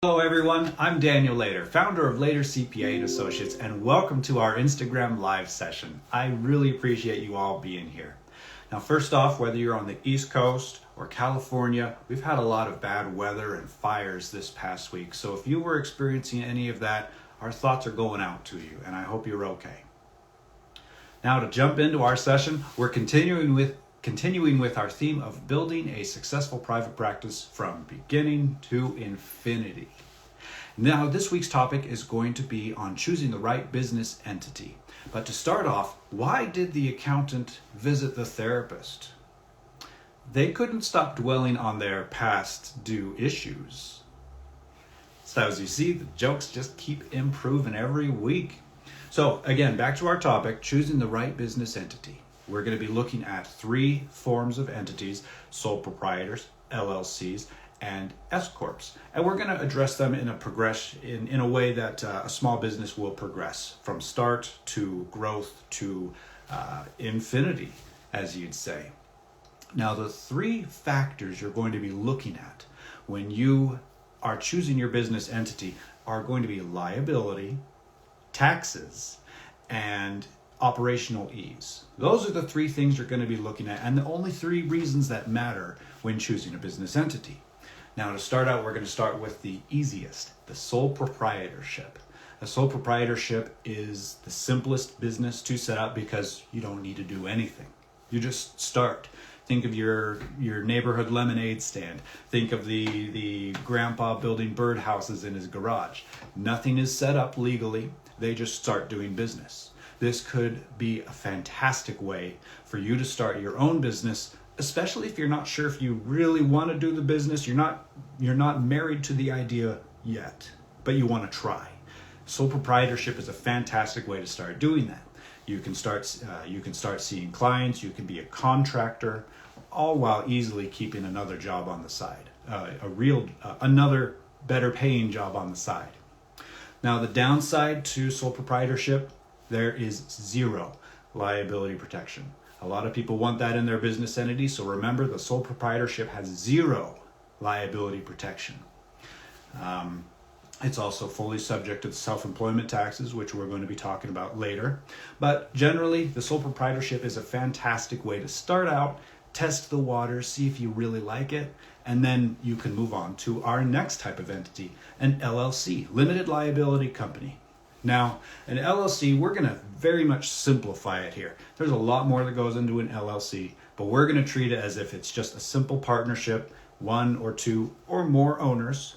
Hello everyone, I'm Daniel Lader, founder of Lader CPA and Associates, and welcome to our Instagram live session. I really appreciate you all being here. Now first off, whether you're on the East Coast or California, we've had a lot of bad weather and fires this past week, so if you were experiencing any of that, our thoughts are going out to you, and I hope you're okay. Now to jump into our session, we're continuing with our theme of building a successful private practice from beginning to infinity. Now, this week's topic is going to be on choosing the right business entity. But to start off, why did the accountant visit the therapist? They couldn't stop dwelling on their past due issues. So as you see, the jokes just keep improving every week. So again, back to our topic, choosing the right business entity. We're going to be looking at three forms of entities: sole proprietors, LLCs, and S Corps. And we're going to address them in a way that a small business will progress from start to growth to infinity, as you'd say. Now, the three factors you're going to be looking at when you are choosing your business entity are going to be liability, taxes, and operational ease. Those are the three things you're going to be looking at, and the only three reasons that matter when choosing a business entity. Now, to start out, we're going to start with the easiest, the sole proprietorship. A sole proprietorship is the simplest business to set up because you don't need to do anything. You just start. Think of your neighborhood lemonade stand. Think of the grandpa building birdhouses in his garage. Nothing is set up legally. They just start doing business. This could be a fantastic way for you to start your own business, especially if you're not sure if you really want to do the business. You're not married to the idea yet, but you want to try. Sole proprietorship is a fantastic way to start doing that. You can start seeing clients. You can be a contractor, all while easily keeping another job on the side, another better paying job on the side. Now, the downside to sole proprietorship, there is zero liability protection. A lot of people want that in their business entity, so remember, the sole proprietorship has zero liability protection. It's also fully subject to the self-employment taxes, which we're going to be talking about later. But generally, the sole proprietorship is a fantastic way to start out, test the waters, see if you really like it, and then you can move on to our next type of entity, an LLC, limited liability company. Now, an LLC, we're going to very much simplify it here. There's a lot more that goes into an LLC, but we're going to treat it as if it's just a simple partnership, one or two or more owners,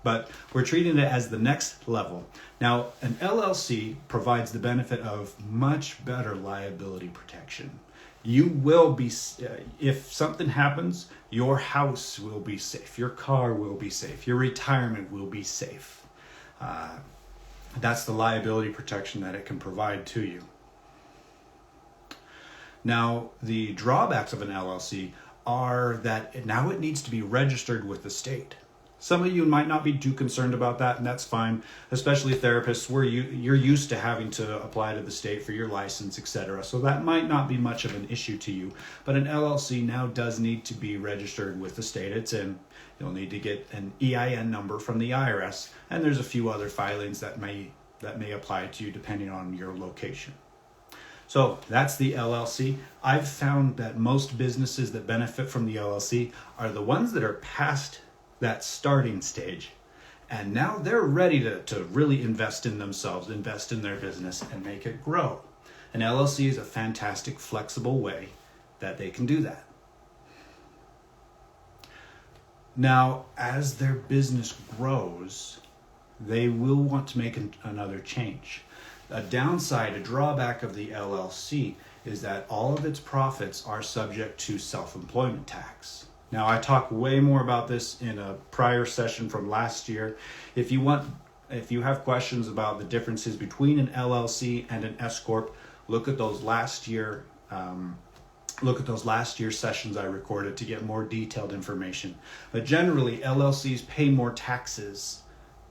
but we're treating it as the next level. Now, an LLC provides the benefit of much better liability protection. You will be, if something happens, your house will be safe, your car will be safe, your retirement will be safe. That's the liability protection that it can provide to you. Now, the drawbacks of an LLC are that now it needs to be registered with the state. Some of you might not be too concerned about that, and that's fine, especially therapists where you're used to having to apply to the state for your license, etc. So that might not be much of an issue to you, but an LLC now does need to be registered with the state it's in. You'll need to get an EIN number from the IRS, and there's a few other filings that may apply to you depending on your location. So that's the LLC. I've found that most businesses that benefit from the LLC are the ones that are past that starting stage, and now they're ready to really invest in themselves, invest in their business, and make it grow. An LLC is a fantastic, flexible way that they can do that. Now, as their business grows, they will want to make another change. A drawback of the LLC is that all of its profits are subject to self-employment tax. Now, I talked way more about this in a prior session from last year. If you have questions about the differences between an LLC and an S Corp, look at those last year sessions I recorded to get more detailed information. But generally, LLCs pay more taxes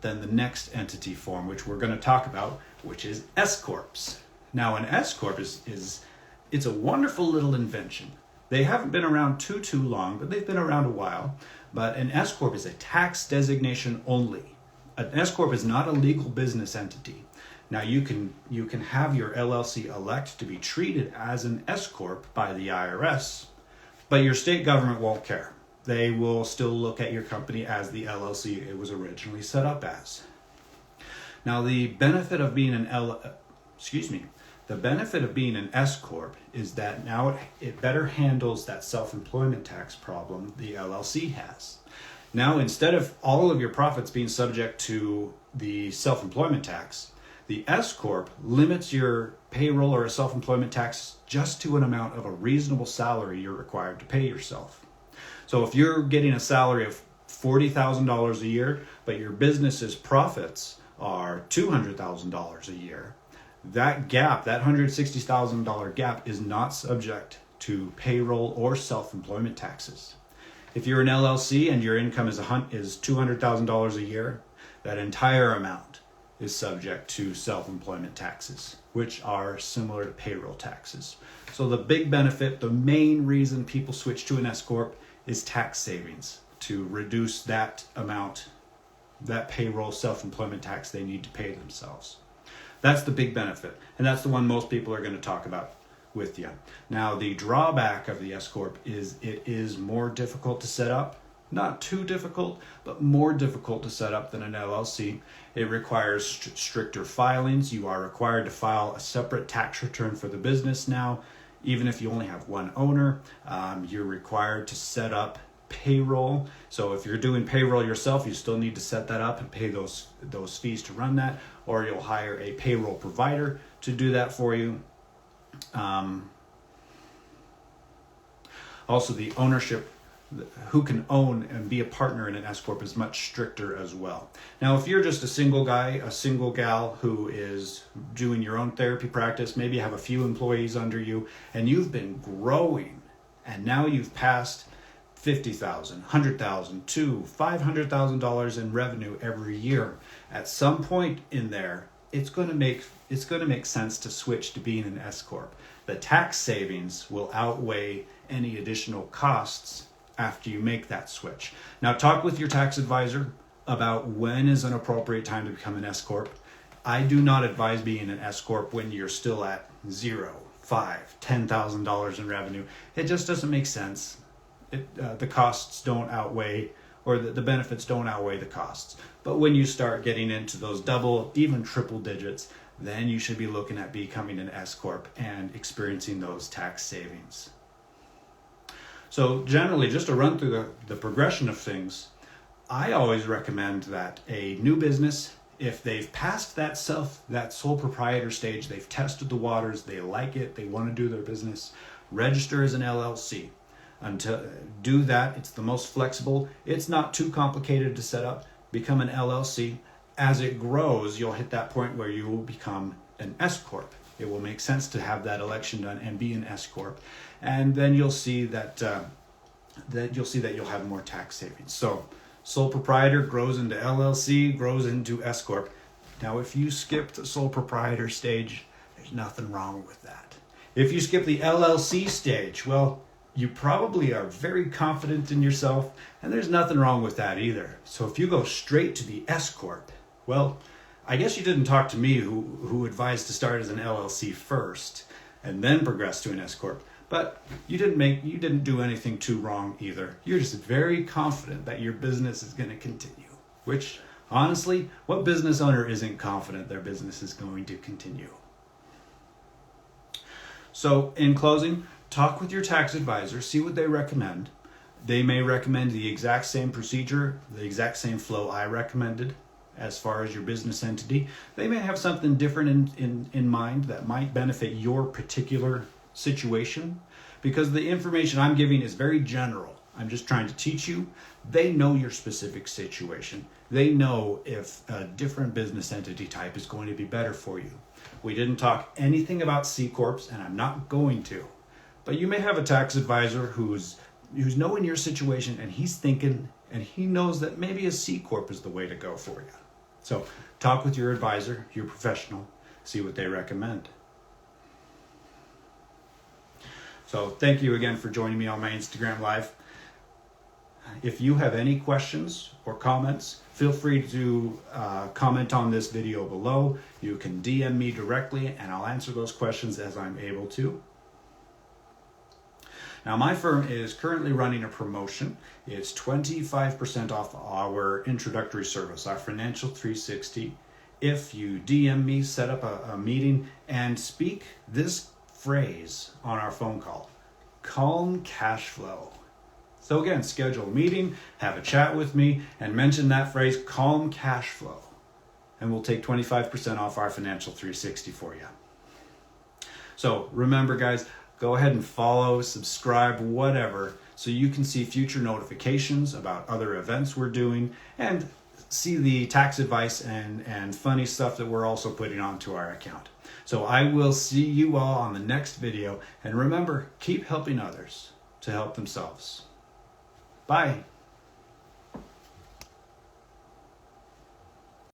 than the next entity form, which we're going to talk about, which is S Corps. Now, an S Corp it's a wonderful little invention. They haven't been around too long, but they've been around a while. But an S Corp is a tax designation only. An S Corp is not a legal business entity. Now you can have your LLC elect to be treated as an S Corp by the IRS, but your state government won't care. They will still look at your company as the LLC it was originally set up as. Now the benefit of being an S Corp is that now it better handles that self-employment tax problem the LLC has. Now, instead of all of your profits being subject to the self-employment tax, the S Corp limits your payroll or self-employment tax just to an amount of a reasonable salary you're required to pay yourself. So if you're getting a salary of $40,000 a year, but your business's profits are $200,000 a year, that gap, that $160,000 gap, is not subject to payroll or self-employment taxes. If you're an LLC and your income is $200,000 a year, that entire amount is subject to self-employment taxes, which are similar to payroll taxes. So the big benefit, the main reason people switch to an S Corp is tax savings, to reduce that amount, that payroll self-employment tax they need to pay themselves. That's the big benefit, and that's the one most people are going to talk about with you. Now, the drawback of the S Corp is it is more difficult to set up. Not too difficult, but more difficult to set up than an LLC. It requires stricter filings. You are required to file a separate tax return for the business now. Even if you only have one owner, you're required to set up payroll. So if you're doing payroll yourself, you still need to set that up and pay those fees to run that, or you'll hire a payroll provider to do that for you. Also, the ownership, who can own and be a partner in an S Corp, is much stricter as well. Now, if you're just a single guy, a single gal who is doing your own therapy practice, maybe you have a few employees under you, and you've been growing, and now you've passed $50,000, $100,000 to $500,000 in revenue every year. At some point in there, it's going to make sense to switch to being an S Corp. The tax savings will outweigh any additional costs after you make that switch. Now, talk with your tax advisor about when is an appropriate time to become an S Corp. I do not advise being an S Corp when you're still at $0, $5,000, $10,000 in revenue. It just doesn't make sense. The costs don't outweigh, or the benefits don't outweigh the costs. But when you start getting into those double, even triple digits, then you should be looking at becoming an S Corp and experiencing those tax savings. So generally, just to run through the progression of things, I always recommend that a new business, if they've passed that sole proprietor stage, they've tested the waters, they like it, they want to do their business, register as an LLC. Until do that, it's the most flexible. It's not too complicated to set up. Become an LLC. As it grows, you'll hit that point where you will become an S Corp. It will make sense to have that election done and be an S Corp, and then you'll see that you'll have more tax savings. So, sole proprietor grows into LLC, grows into S Corp. Now, if you skip the sole proprietor stage, there's nothing wrong with that. If you skip the LLC stage, well, you probably are very confident in yourself, and there's nothing wrong with that either. So if you go straight to the S Corp, well, I guess you didn't talk to me who advised to start as an LLC first and then progress to an S Corp. But you didn't do anything too wrong either. You're just very confident that your business is going to continue, which honestly, what business owner isn't confident their business is going to continue? So in closing, talk with your tax advisor, see what they recommend. They may recommend the exact same procedure, the exact same flow I recommended as far as your business entity. They may have something different in mind that might benefit your particular situation, because the information I'm giving is very general. I'm just trying to teach you. They know your specific situation. They know if a different business entity type is going to be better for you. We didn't talk anything about C Corps, and I'm not going to. But you may have a tax advisor who's knowing your situation, and he's thinking, and he knows that maybe a C Corp is the way to go for you. So talk with your advisor, your professional, see what they recommend. So thank you again for joining me on my Instagram Live. If you have any questions or comments, feel free to comment on this video below. You can DM me directly and I'll answer those questions as I'm able to. Now, my firm is currently running a promotion. It's 25% off our introductory service, our Financial 360. If you DM me, set up a meeting, and speak this phrase on our phone call: calm cash flow. So again, schedule a meeting, have a chat with me, and mention that phrase, calm cash flow. And we'll take 25% off our Financial 360 for you. So remember, guys, go ahead and follow, subscribe, whatever, so you can see future notifications about other events we're doing and see the tax advice and funny stuff that we're also putting onto our account. So I will see you all on the next video. And remember, keep helping others to help themselves. Bye.